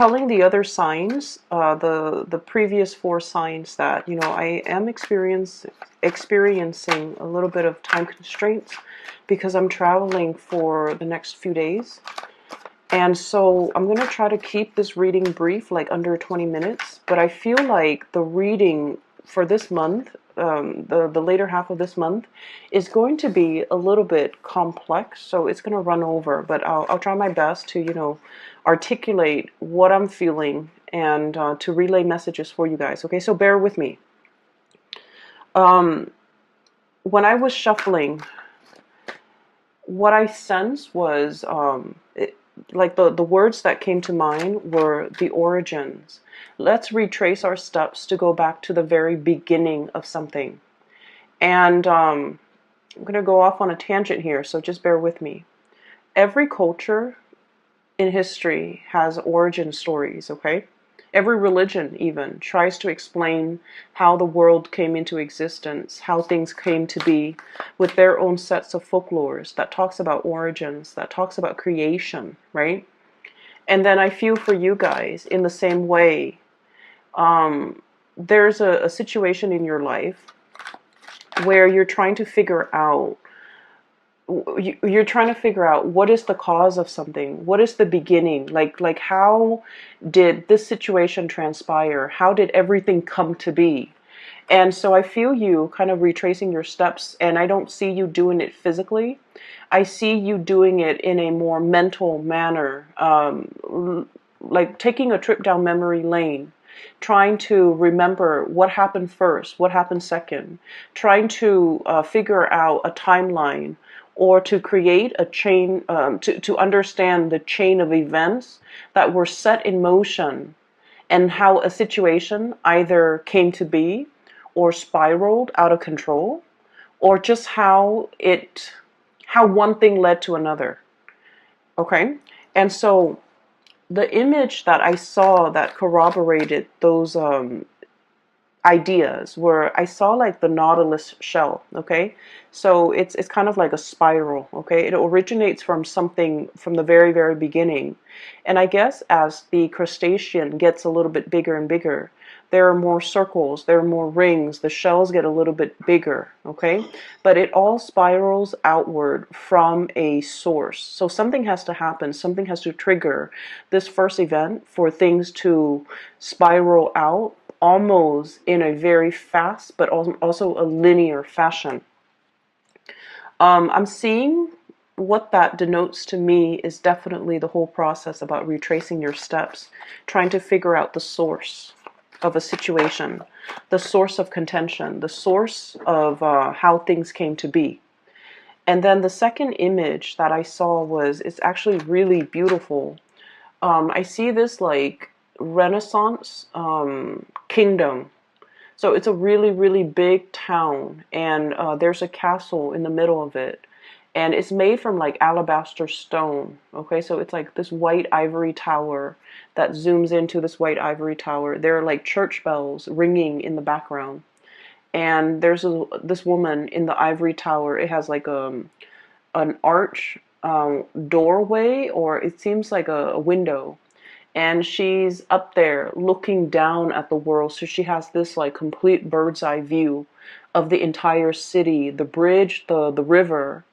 Telling the other signs, the previous four signs, that I am experiencing a little bit of time constraints because I'm traveling for the next few days. And so I'm going to try to keep this reading brief, like under 20 minutes. But I feel like the reading for this month, the later half of this month, is going to be a little bit complex. So it's going to run over. But I'll try my best to, articulate what I'm feeling and to relay messages for you guys. Okay, so bear with me. When I was shuffling, what I sensed was like the words that came to mind were the origins. Let's retrace our steps to go back to the very beginning of something. And I'm going to go off on a tangent here, so just bear with me. Every culture in history has origin stories, okay? Every religion even tries to explain how the world came into existence, how things came to be, with their own sets of folklores that talks about origins, that talks about creation, right? And then I feel for you guys in the same way. There's a situation in your life where you're trying to figure out what is the cause of something, what is the beginning, like how did this situation transpire, how did everything come to be. And so I feel you kind of retracing your steps, and I don't see you doing it physically. I see you doing it in a more mental manner, like taking a trip down memory lane, trying to remember what happened first, what happened second, trying to figure out a timeline, or to create a chain, to understand the chain of events that were set in motion, and how a situation either came to be or spiraled out of control, or just how one thing led to another. Okay? And so the image that I saw that corroborated those ideas where I saw like the nautilus shell. Okay, so it's kind of like a spiral. Okay, it originates from something from the very, very beginning, and I guess as the crustacean gets a little bit bigger and bigger, there are more circles, there are more rings, the shells get a little bit bigger. Okay, but it all spirals outward from a source. So something has to happen, something has to trigger this first event for things to spiral out, almost in a very fast but also a linear fashion. I'm seeing what that denotes to me is definitely the whole process about retracing your steps, trying to figure out the source of a situation, the source of contention, the source of how things came to be. And then the second image that I saw it's actually really beautiful. I see this like Renaissance kingdom. So it's a really, really big town, and there's a castle in the middle of it. And it's made from like alabaster stone. Okay, so it's like this white ivory tower that zooms into this white ivory tower. There are like church bells ringing in the background. And there's this woman in the ivory tower. It has like an arch doorway, or it seems like a window, and she's up there looking down at the world. So she has this like complete bird's eye view of the entire city, the bridge, the river,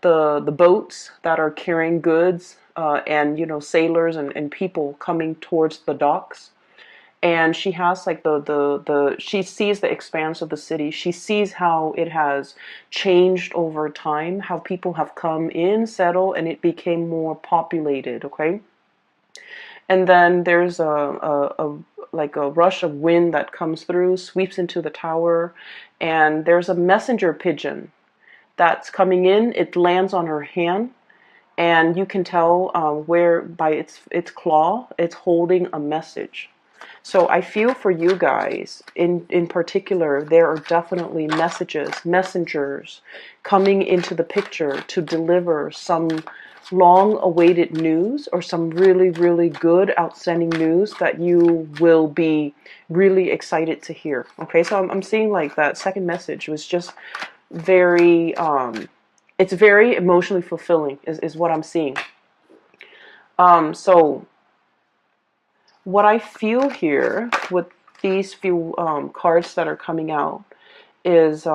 the boats that are carrying goods, and sailors and people coming towards the docks. And she has like she sees the expanse of the city. She sees how it has changed over time, how people have come in, settled, and it became more populated. Okay. And then there's like a rush of wind that comes through, sweeps into the tower, and there's a messenger pigeon that's coming in. It lands on her hand, and you can tell where by its claw, it's holding a message. So I feel for you guys in particular, there are definitely messengers coming into the picture to deliver some long-awaited news, or some really, really good, outstanding news that you will be really excited to hear. Okay, so I'm seeing like that second message was just very, it's very emotionally fulfilling is what I'm seeing. So what I feel here with these few cards that are coming out is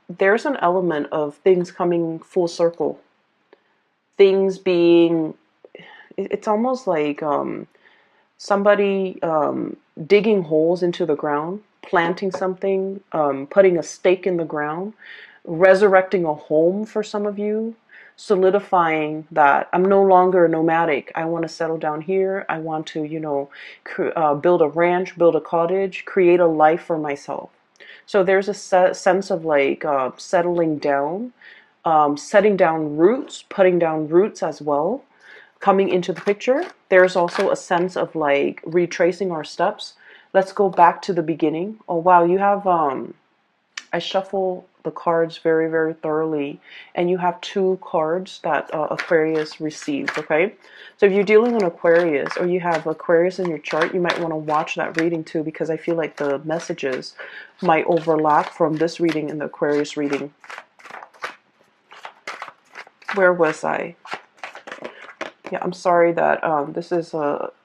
there's an element of things coming full circle. Things being, it's almost like somebody digging holes into the ground, planting something, putting a stake in the ground, resurrecting a home for some of you, solidifying that I'm no longer nomadic. I want to settle down here. I want to, build a ranch, build a cottage, create a life for myself. So there's a sense of like settling down, setting down roots, putting down roots as well coming into the picture. There's also a sense of like retracing our steps. Let's go back to the beginning. Oh wow, you have I shuffle the cards very, very thoroughly, and you have two cards that Aquarius received, okay? So if you're dealing on Aquarius, or you have Aquarius in your chart, you might want to watch that reading too, because I feel like the messages might overlap from this reading and the Aquarius reading. Where was I? Yeah, I'm sorry that this is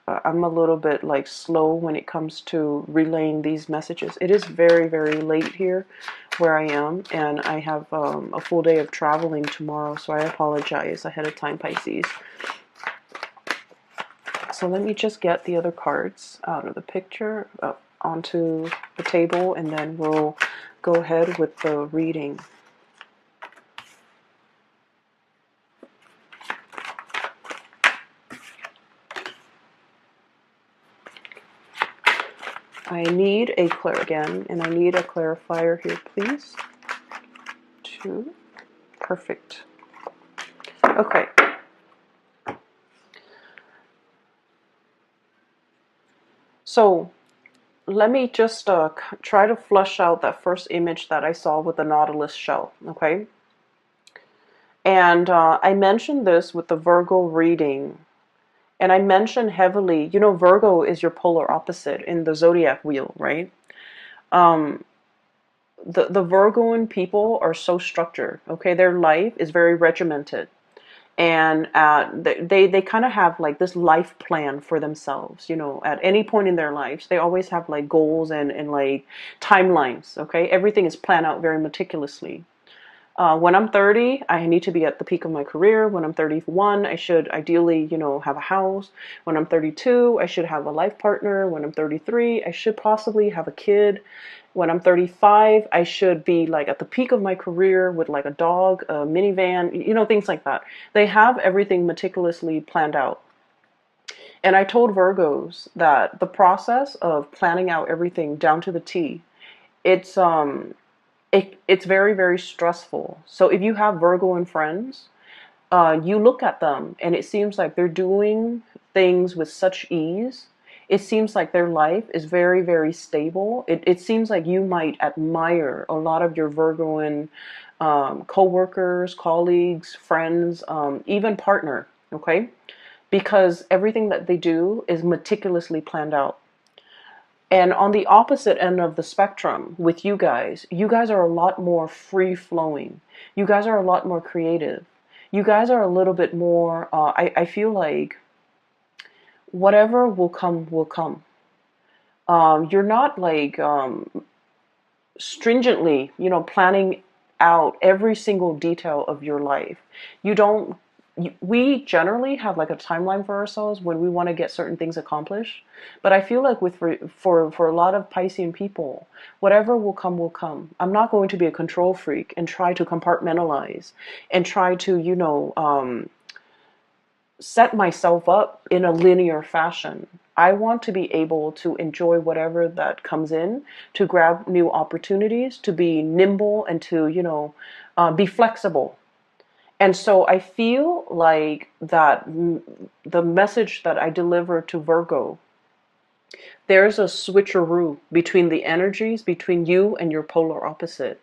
I'm a little bit like slow when it comes to relaying these messages. It is very, very late here where I am, and I have a full day of traveling tomorrow, so I apologize ahead of time, Pisces. So let me just get the other cards out of the picture, onto the table, and then we'll go ahead with the reading. I need a again, and I need a clarifier here, please. 2. Perfect. Okay. So let me just try to flush out that first image that I saw with the Nautilus shell, okay? And I mentioned this with the Virgo reading. And I mentioned heavily, Virgo is your polar opposite in the zodiac wheel, right? The Virgoan people are so structured, okay? Their life is very regimented. And they kind of have like this life plan for themselves, at any point in their lives. They always have like goals and like timelines, okay? Everything is planned out very meticulously. When I'm 30, I need to be at the peak of my career. When I'm 31, I should ideally, have a house. When I'm 32, I should have a life partner. When I'm 33, I should possibly have a kid. When I'm 35, I should be like at the peak of my career with like a dog, a minivan, things like that. They have everything meticulously planned out. And I told Virgos that the process of planning out everything down to the T, it's very, very stressful. So if you have Virgoan friends, you look at them and it seems like they're doing things with such ease. It seems like their life is very, very stable. It seems like you might admire a lot of your Virgoan co-workers, colleagues, friends, even partner, okay? Because everything that they do is meticulously planned out. And on the opposite end of the spectrum with you guys are a lot more free-flowing. You guys are a lot more creative. You guys are a little bit more, I feel like whatever will come, will come. You're not like stringently, planning out every single detail of your life. We generally have like a timeline for ourselves when we want to get certain things accomplished. But I feel like for a lot of Piscean people, whatever will come, will come. I'm not going to be a control freak and try to compartmentalize and try to, set myself up in a linear fashion. I want to be able to enjoy whatever that comes in, to grab new opportunities, to be nimble, and to, be flexible. And so I feel like that the message that I deliver to Virgo, there's a switcheroo between the energies between you and your polar opposite.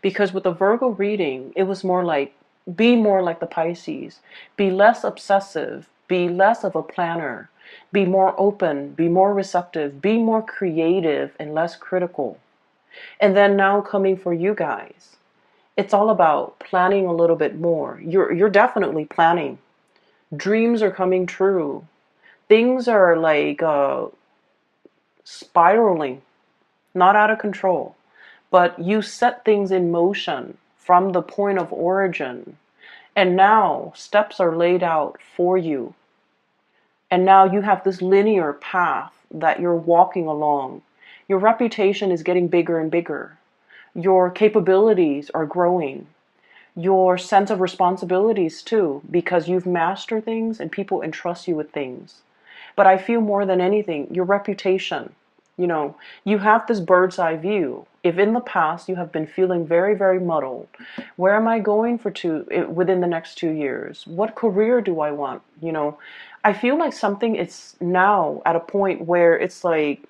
Because with the Virgo reading, it was more like, be more like the Pisces. Be less obsessive. Be less of a planner. Be more open. Be more receptive. Be more creative and less critical. And then now coming for you guys, it's all about planning a little bit more. You're definitely planning. Dreams are coming true. Things are like spiraling, not out of control, but you set things in motion from the point of origin. And now steps are laid out for you. And now you have this linear path that you're walking along. Your reputation is getting bigger and bigger. Your capabilities are growing. Your sense of responsibilities too, because you've mastered things and people entrust you with things. But I feel more than anything, your reputation. You have this bird's eye view. If in the past you have been feeling very, very muddled, where am I going within the next 2 years? What career do I want? I feel like something is now at a point where it's like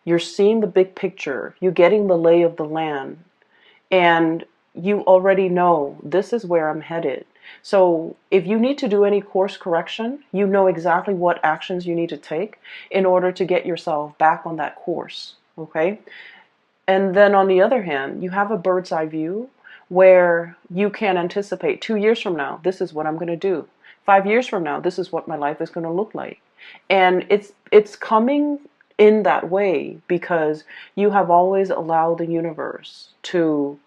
you're seeing the big picture, you're getting the lay of the land, and you already know this is where I'm headed. So if you need to do any course correction, you know exactly what actions you need to take in order to get yourself back on that course. Okay? And then on the other hand, you have a bird's eye view where you can anticipate 2 years from now, this is what I'm going to do. 5 years from now, this is what my life is going to look like. And it's coming in that way because you have always allowed the universe to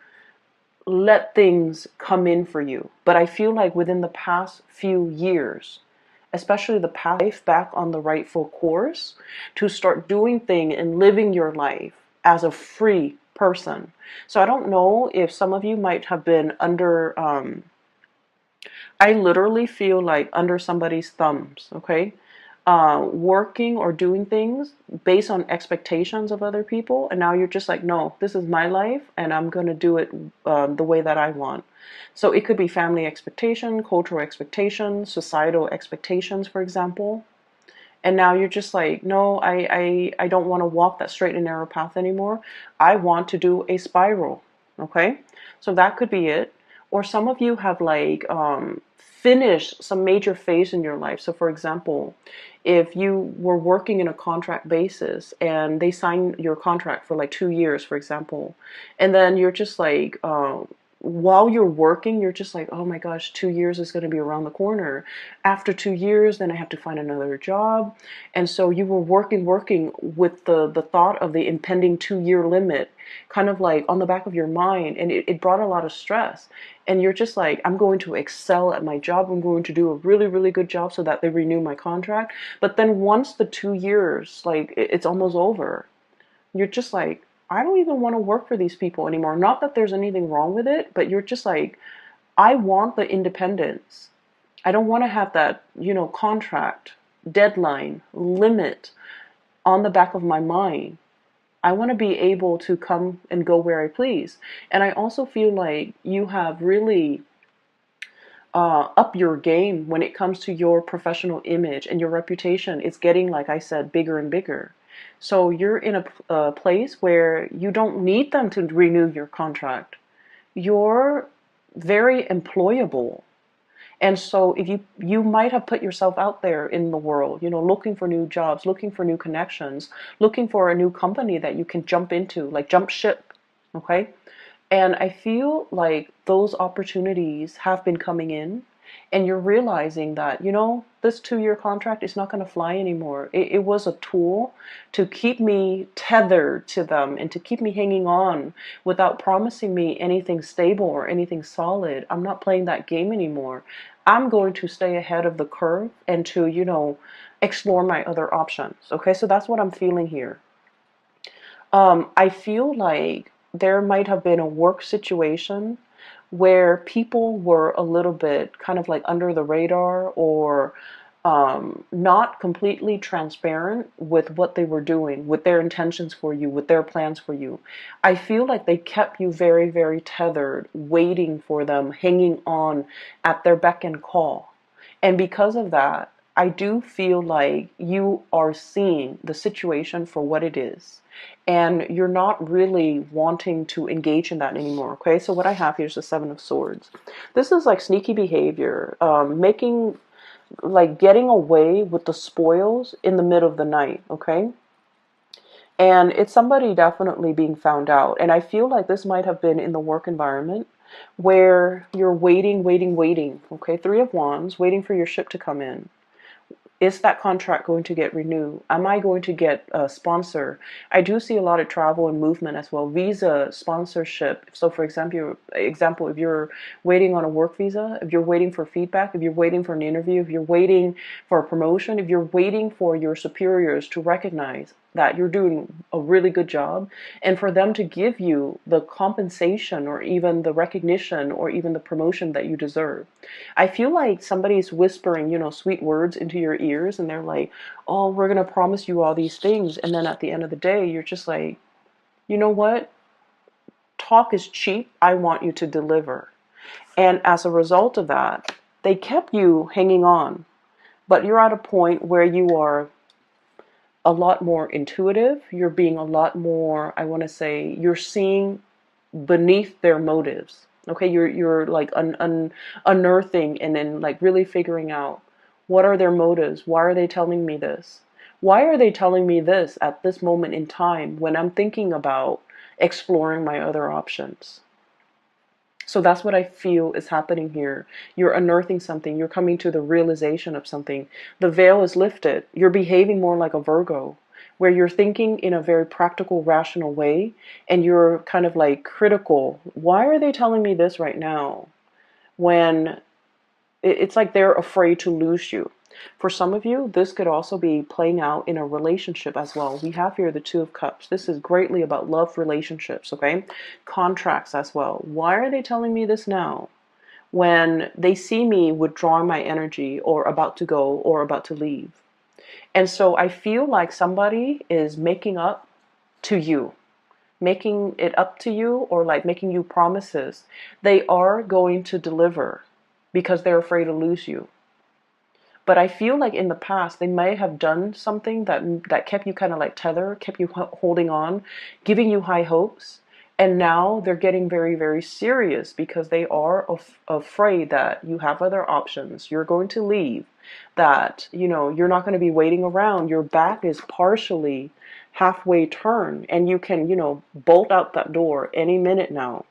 let things come in for you. But I feel like within the past few years, especially the past life back on the rightful course, to start doing things and living your life as a free person. So I don't know if some of you might have been under, I literally feel like under somebody's thumbs, okay? Working or doing things based on expectations of other people, and now you're just like, no, this is my life and I'm going to do it the way that I want. So it could be family expectation, cultural expectations, societal expectations, for example. And now you're just like, no, I don't want to walk that straight and narrow path anymore. I want to do a spiral. Okay, so that could be it. Or some of you have like finished some major phase in your life. So for example, if you were working in a contract basis and they sign your contract for like 2 years, for example, and then you're just like, while you're working, you're just like, oh my gosh, 2 years is going to be around the corner. After 2 years, then I have to find another job. And so you were working with the thought of the impending 2 year limit kind of like on the back of your mind. And it brought a lot of stress. And you're just like, I'm going to excel at my job. I'm going to do a really, really good job so that they renew my contract. But then once the 2 years, like it's almost over, you're just like, I don't even want to work for these people anymore. Not that there's anything wrong with it, but you're just like, I want the independence. I don't want to have that, contract, deadline, limit on the back of my mind. I want to be able to come and go where I please. And I also feel like you have really up your game when it comes to your professional image, and your reputation is getting, like I said, bigger and bigger. So you're in a place where you don't need them to renew your contract. You're very employable. And so if you might have put yourself out there in the world, looking for new jobs, looking for new connections, looking for a new company that you can jump into, like jump ship, okay? And I feel like those opportunities have been coming in, and you're realizing that, this 2 year contract is not going to fly anymore. It was a tool to keep me tethered to them and to keep me hanging on without promising me anything stable or anything solid. I'm not playing that game anymore. I'm going to stay ahead of the curve and to, explore my other options. Okay, so that's what I'm feeling here. I feel like there might have been a work situation where people were a little bit kind of like under the radar, or not completely transparent with what they were doing, with their intentions for you, with their plans for you. I feel like they kept you very, very tethered, waiting for them, hanging on at their beck and call. And because of that, I do feel like you are seeing the situation for what it is. And you're not really wanting to engage in that anymore, okay? So what I have here is the Seven of Swords. This is like sneaky behavior, getting away with the spoils in the middle of the night, okay? And it's somebody definitely being found out. And I feel like this might have been in the work environment where you're waiting, okay? Three of Wands, waiting for your ship to come in. Is that contract going to get renewed? Am I going to get a sponsor? I do see a lot of travel and movement as well. Visa sponsorship. So for example, if you're waiting on a work visa, if you're waiting for feedback, if you're waiting for an interview, if you're waiting for a promotion, if you're waiting for your superiors to recognize that you're doing a really good job and for them to give you the compensation or even the recognition or even the promotion that you deserve. I feel like somebody's whispering, sweet words into your ears and they're like, oh, we're going to promise you all these things. And then at the end of the day, you're just like, you know what? Talk is cheap. I want you to deliver. And as a result of that, they kept you hanging on. But you're at a point where you are a lot more intuitive. You're being a lot more, I want to say, you're seeing beneath their motives. Okay, you're like unearthing and then like really figuring out what are their motives. Why are they telling me this? Why are they telling me this at this moment in time when I'm thinking about exploring my other options? So that's what I feel is happening here. You're unearthing something. You're coming to the realization of something. The veil is lifted. You're behaving more like a Virgo, where you're thinking in a very practical, rational way, and you're kind of like critical. Why are they telling me this right now? When it's like they're afraid to lose you. For some of you, this could also be playing out in a relationship as well. We have here the Two of Cups. This is greatly about love relationships, okay? Contracts as well. Why are they telling me this now? When they see me withdrawing my energy or about to go or about to leave. And so I feel like somebody is making up to you, making it up to you, or like making you promises. They are going to deliver because they're afraid to lose you. But I feel like in the past, they may have done something that kept you kind of like tethered, kept you holding on, giving you high hopes. And now they're getting very, very serious because they are afraid that you have other options. You're going to leave, that, you're not going to be waiting around. Your back is partially halfway turned and you can, bolt out that door any minute now.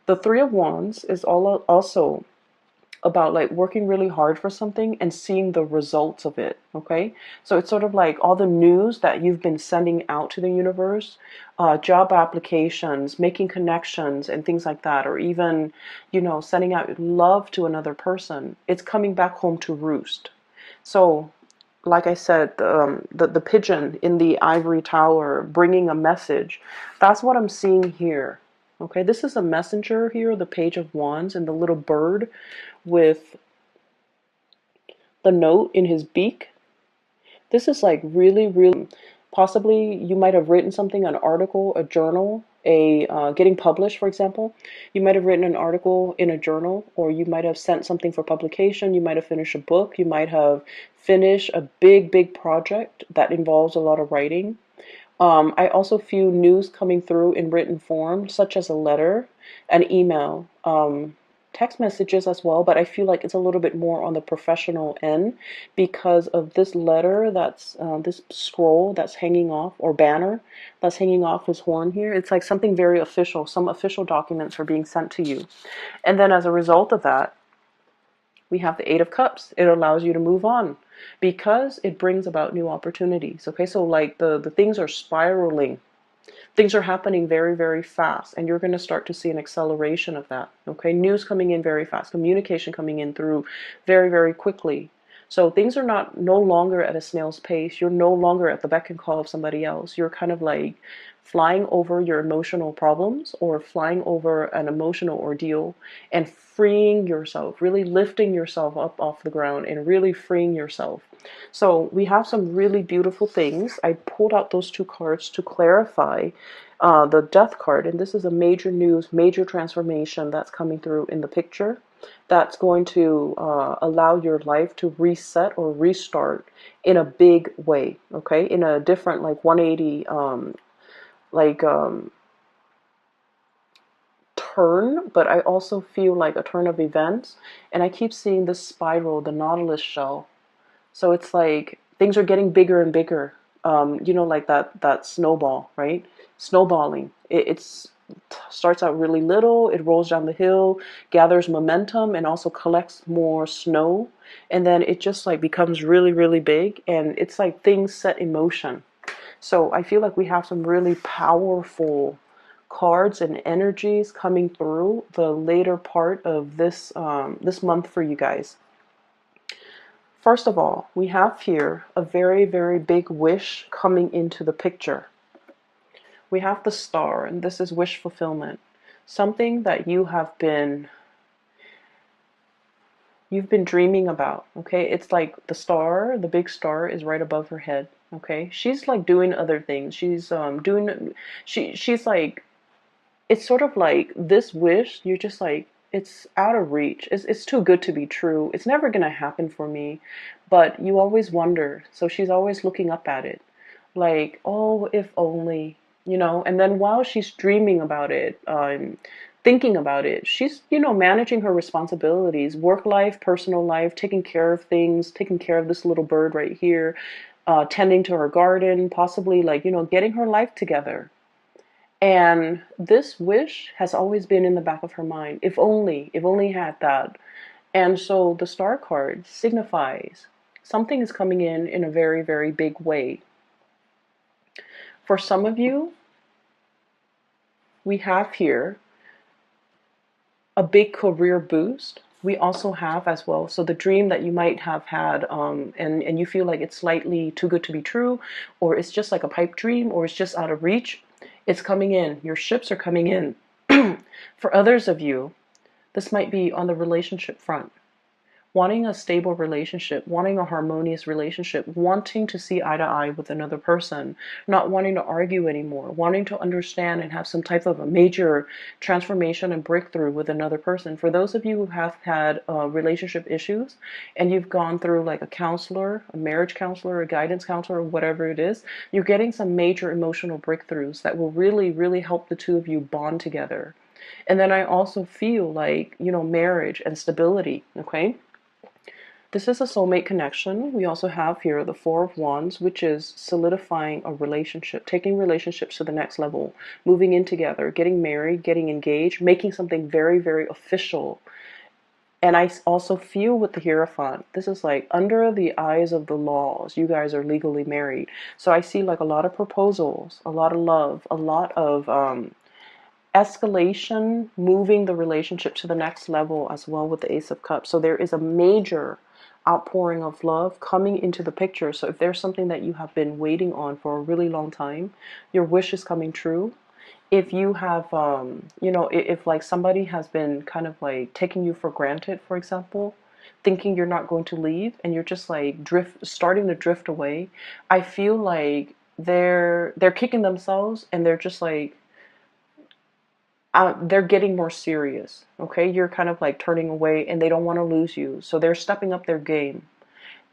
The Three of Wands is also about like working really hard for something and seeing the results of it. Okay, so it's sort of like all the news that you've been sending out to the universe, job applications, making connections and things like that, or even sending out love to another person. It's coming back home to roost. So like I said, the pigeon in the ivory tower bringing a message, that's what I'm seeing here. Okay, this is a messenger here, the Page of Wands, and the little bird with the note in his beak. This is like really, really, possibly you might have written something, an article, a journal, getting published, for example. You might have written an article in a journal, or you might have sent something for publication. You might have finished a book. You might have finished a big, big project that involves a lot of writing. I also feel news coming through in written form, such as a letter, an email, text messages as well, but I feel like it's a little bit more on the professional end because of this letter that's, this scroll that's hanging off, or banner that's hanging off his horn here. It's like something very official. Some official documents are being sent to you. And then as a result of that, we have the Eight of Cups. It allows you to move on because it brings about new opportunities. Okay, so like the things are spiraling. Things are happening very, very fast, and you're going to start to see an acceleration of that. Okay, news coming in very fast, communication coming in through very, very quickly. So things are no longer at a snail's pace. You're no longer at the beck and call of somebody else. You're kind of like flying over your emotional problems or flying over an emotional ordeal and freeing yourself, really lifting yourself up off the ground and really freeing yourself. So we have some really beautiful things. I pulled out those two cards to clarify the Death card, and this is a major news, major transformation that's coming through in the picture that's going to allow your life to reset or restart in a big way, okay, in a different like 180 like turn, but I also feel like a turn of events. And I keep seeing this spiral, the Nautilus shell. So it's like things are getting bigger and bigger. Like that snowball, right? Snowballing. It's starts out really little, it rolls down the hill, gathers momentum, and also collects more snow. And then it just like becomes really, really big. And it's like things set in motion. So I feel like we have some really powerful cards and energies coming through the later part of this month for you guys. First of all, we have here a very, very big wish coming into the picture. We have the star, and this is wish fulfillment. Something that you've been dreaming about, okay? It's like the star, the big star is right above her head, okay? She's like doing other things. She's like, it's sort of like this wish, you're just like, it's out of reach. It's too good to be true. It's never going to happen for me. But you always wonder. So she's always looking up at it. Like, oh, if only, And then while she's dreaming about it, thinking about it, she's, managing her responsibilities, work life, personal life, taking care of things, taking care of this little bird right here, tending to her garden, possibly like, getting her life together. And this wish has always been in the back of her mind. If only had that. And so the star card signifies something is coming in a very, very big way. For some of you, we have here a big career boost. We also have as well, so the dream that you might have had, and you feel like it's slightly too good to be true, or it's just like a pipe dream, or it's just out of reach, it's coming in. Your ships are coming in. For others of you, this might be on the relationship front. Wanting a stable relationship, wanting a harmonious relationship, wanting to see eye to eye with another person, not wanting to argue anymore, wanting to understand and have some type of a major transformation and breakthrough with another person. For those of you who have had relationship issues and you've gone through like a counselor, a marriage counselor, a guidance counselor, whatever it is, you're getting some major emotional breakthroughs that will really, really help the two of you bond together. And then I also feel like, marriage and stability, okay? This is a soulmate connection. We also have here the Four of Wands, which is solidifying a relationship, taking relationships to the next level, moving in together, getting married, getting engaged, making something very, very official. And I also feel with the Hierophant, this is like under the eyes of the laws, you guys are legally married. So I see like a lot of proposals, a lot of love, a lot of escalation, moving the relationship to the next level as well with the Ace of Cups. So there is a major outpouring of love coming into the picture. So if there's something that you have been waiting on for a really long time, your wish is coming true. If you have, if like somebody has been kind of like taking you for granted, for example, thinking you're not going to leave and you're just like starting to drift away, I feel like they're kicking themselves and they're just like, they're getting more serious, okay? You're kind of like turning away and they don't want to lose you. So they're stepping up their game.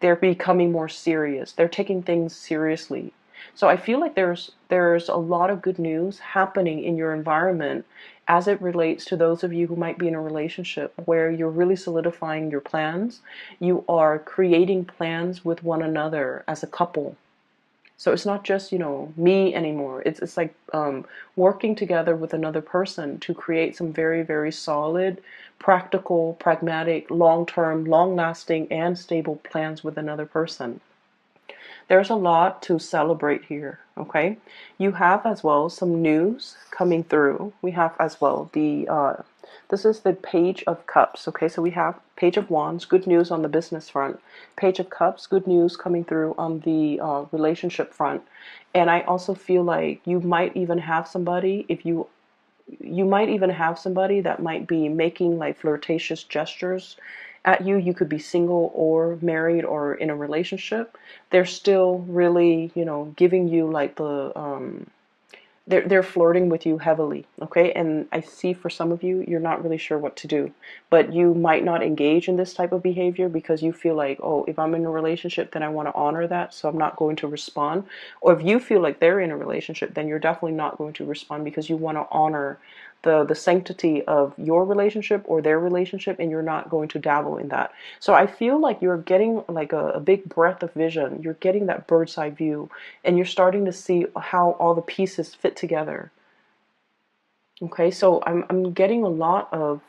They're becoming more serious. They're taking things seriously. So I feel like there's a lot of good news happening in your environment as it relates to those of you who might be in a relationship where you're really solidifying your plans. You are creating plans with one another as a couple. So it's not just, me anymore. It's like working together with another person to create some very, very solid, practical, pragmatic, long-term, long-lasting, and stable plans with another person. There's a lot to celebrate here, okay? You have as well some news coming through. We have as well this is the Page of Cups, okay? So we have Page of Wands, good news on the business front. Page of Cups, good news coming through on the relationship front. And I also feel like you might even have somebody, you might even have somebody that might be making like flirtatious gestures at you. You could be single or married or in a relationship. They're still really, giving you like they're flirting with you heavily, okay? And I see for some of you, you're not really sure what to do, but you might not engage in this type of behavior because you feel like, oh, if I'm in a relationship, then I want to honor that, so I'm not going to respond. Or if you feel like they're in a relationship, then you're definitely not going to respond because you want to honor the sanctity of your relationship or their relationship, and you're not going to dabble in that. So I feel like you're getting like a big breadth of vision. You're getting that bird's eye view, and you're starting to see how all the pieces fit together. Okay, so I'm getting a lot of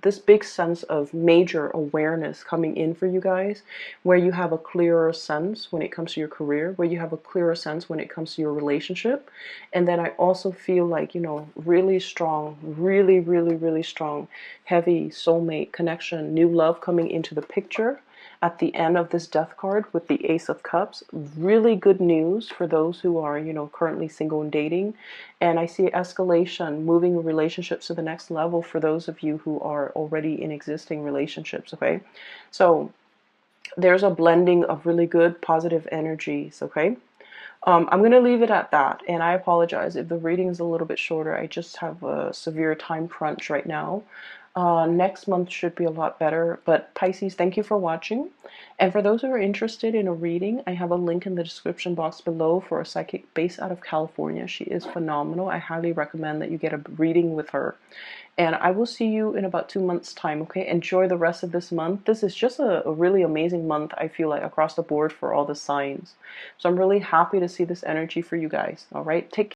this big sense of major awareness coming in for you guys, where you have a clearer sense when it comes to your career, where you have a clearer sense when it comes to your relationship. And then I also feel like, you know, really strong, really, really, really strong, heavy soulmate connection, new love coming into the picture at the end of this death card with the Ace of Cups. Really good news for those who are, you know, currently single and dating. And I see escalation, moving relationships to the next level for those of you who are already in existing relationships, okay? So there's a blending of really good positive energies, okay? I'm going to leave it at that, and I apologize if the reading is a little bit shorter. I just have a severe time crunch right now. Next month should be a lot better, but Pisces, thank you for watching. And for those who are interested in a reading, I have a link in the description box below for a psychic based out of California. She is phenomenal. I highly recommend that you get a reading with her. And I will see you in about 2 months' time, okay? Enjoy the rest of this month. This is just a really amazing month, I feel like, across the board for all the signs. So I'm really happy to see this energy for you guys, all right? Take care.